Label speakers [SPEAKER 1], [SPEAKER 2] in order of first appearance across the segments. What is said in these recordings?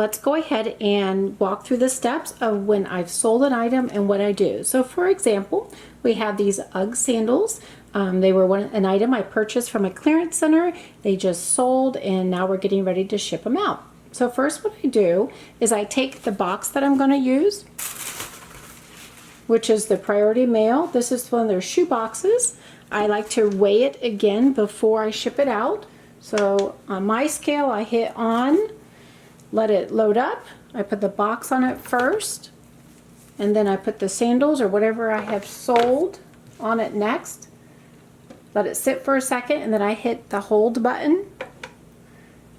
[SPEAKER 1] let's go ahead and walk through the steps of when I've sold an item and what I do. So for example, we have these UGG sandals. They were an item I purchased from a clearance center. They just sold and now we're getting ready to ship them out. So first what I do is I take the box that I'm going to use, which is the priority mail. This is one of their shoe boxes. I like to weigh it again before I ship it out. So on my scale, I hit on, let it load up. I put the box on it first, and then I put the sandals or whatever I have sold on it next. Let it sit for a second, and then I hit the hold button,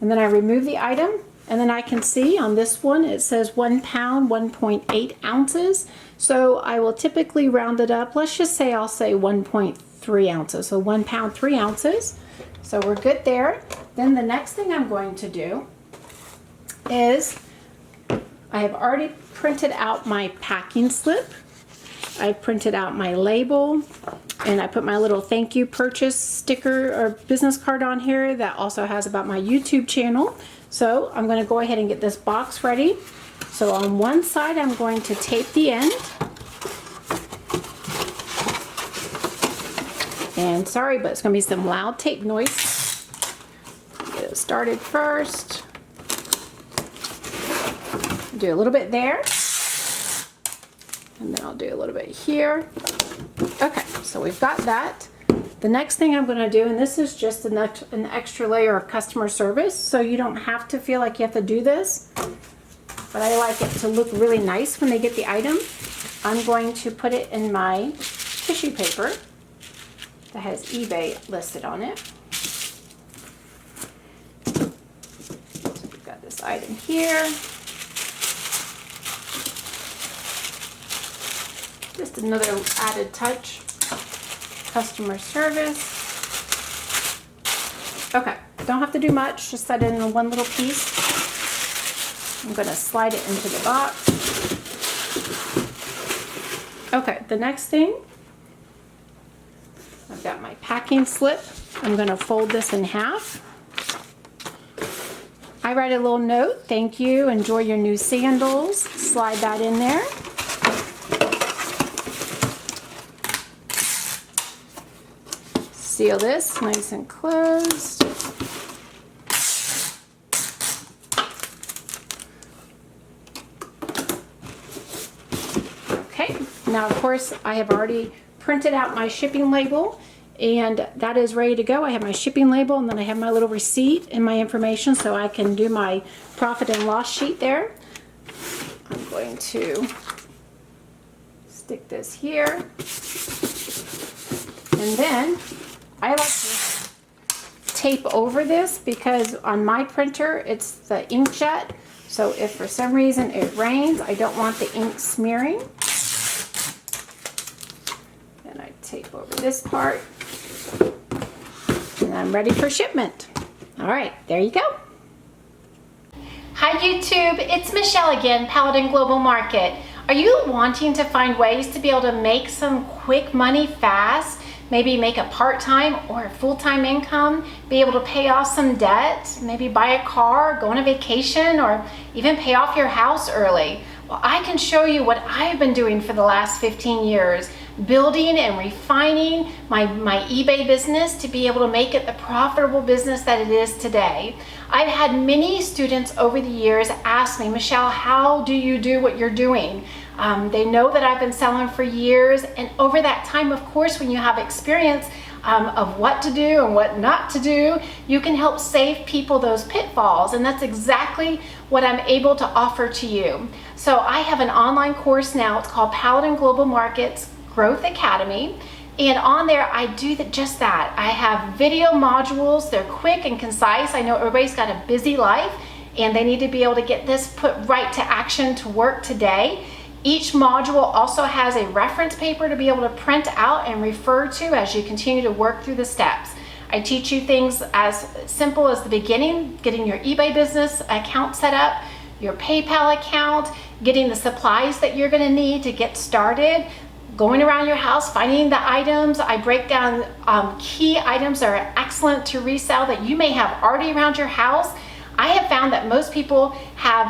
[SPEAKER 1] and then I remove the item, and then I can see on this one it says 1 pound 1.8 ounces. So I will typically round it up. Let's just say I'll say 1.3 ounces. So 1 pound 3 ounces. So we're good there. Then the next thing I'm going to do is I have already printed out my packing slip. I printed out my label, and I put my little thank you purchase sticker or business card on here that also has about my YouTube channel. So I'm going to go ahead and get this box ready. So on one side I'm going to tape the end. And sorry, but it's going to be some loud tape noise. Get it started first. Do a little bit there. And then I'll do a little bit here. Okay, so we've got that. The next thing I'm going to do, and this is just an extra layer of customer service, so you don't have to feel like you have to do this, but I like it to look really nice when they get the item. I'm going to put it in my tissue paper that has eBay listed on it. So we've got this item here. Just another added touch, customer service. Okay, don't have to do much, just set it in one little piece. I'm going to slide it into the box. Okay, the next thing, I've got my packing slip. I'm going to fold this in half. I write a little note, thank you, enjoy your new sandals. Slide that in there. Seal this nice and closed. Okay, now of course I have already printed out my shipping label, and that is ready to go. I have my shipping label, and then I have my little receipt and my information so I can do my profit and loss sheet there. I'm going to stick this here, and then I like to tape over this because on my printer it's the inkjet, so if for some reason it rains, I don't want the ink smearing. Then I tape over this part, and I'm ready for shipment. All right, there you go.
[SPEAKER 2] Hi YouTube, it's Michelle again, Paladin Global Market. Are you wanting to find ways to be able to make some quick money fast? Maybe make a part-time or a full-time income, be able to pay off some debt, maybe buy a car, go on a vacation, or even pay off your house early. Well, I can show you what I've been doing for the last 15 years, building and refining my eBay business to be able to make it the profitable business that it is today. I've had many students over the years ask me, Michelle, how do you do what you're doing? They know that I've been selling for years, and over that time, of course, when you have experience of what to do and what not to do, you can help save people those pitfalls, and that's exactly what I'm able to offer to you. So I have an online course now. It's called Paladin Global Market's Growth Academy, and on there I do just that. I have video modules. They're quick and concise. I know everybody's got a busy life, and they need to be able to get this put right to action to work today. Each module also has a reference paper to be able to print out and refer to as you continue to work through the steps. I teach you things as simple as the beginning, getting your eBay business account set up, your PayPal account, getting the supplies that you're going to need to get started, going around your house, finding the items. I break down key items that are excellent to resell that you may have already around your house. I have found that most people have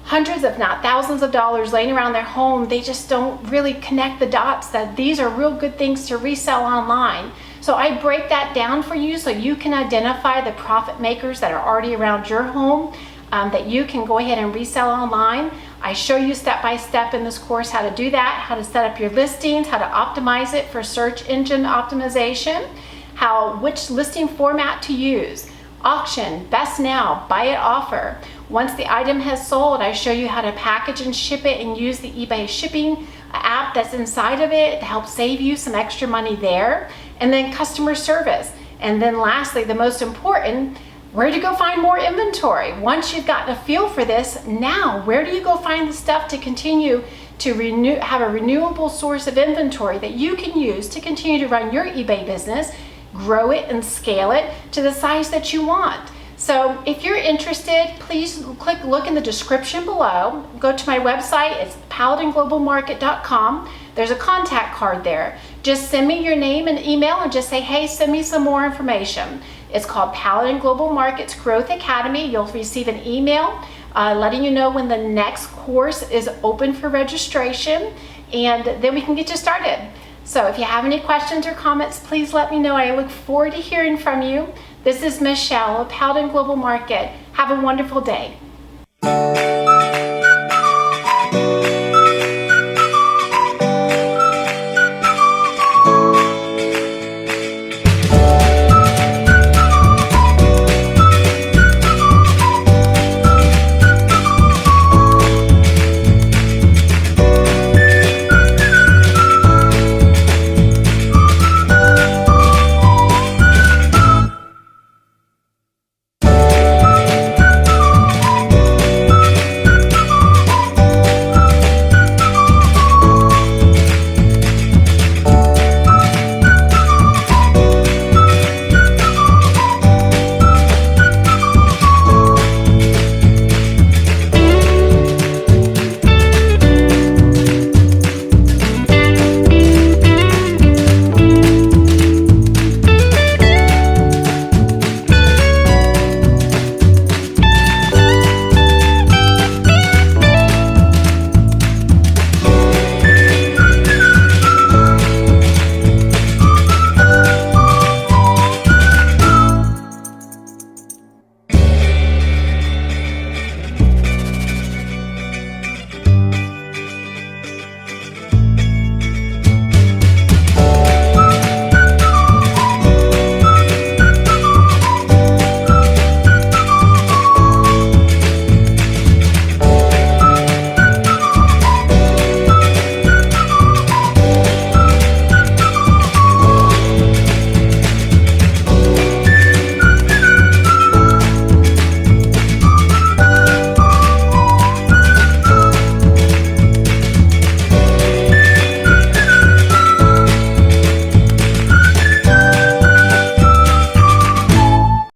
[SPEAKER 2] hundreds, if not thousands of dollars laying around their home. They just don't really connect the dots that these are real good things to resell online. So I break that down for you so you can identify the profit makers that are already around your home that you can go ahead and resell online. I show you step by step in this course how to do that, how to set up your listings, how to optimize it for search engine optimization, which listing format to use, auction, best now, buy it offer. Once the item has sold, I show you how to package and ship it and use the eBay shipping app that's inside of it to help save you some extra money there. And then customer service. And then lastly, the most important, where to go find more inventory. Once you've gotten a feel for this, now where do you go find the stuff to continue to have a renewable source of inventory that you can use to continue to run your eBay business, grow it and scale it to the size that you want. So if you're interested, please look in the description below. Go to my website, it's paladinglobalmarket.com. There's a contact card there. Just send me your name and email and just say, hey, send me some more information. It's called Paladin Global Market's Growth Academy. You'll receive an email letting you know when the next course is open for registration, and then we can get you started. So if you have any questions or comments, please let me know. I look forward to hearing from you. This is Michelle of Paladin Global Market. Have a wonderful day.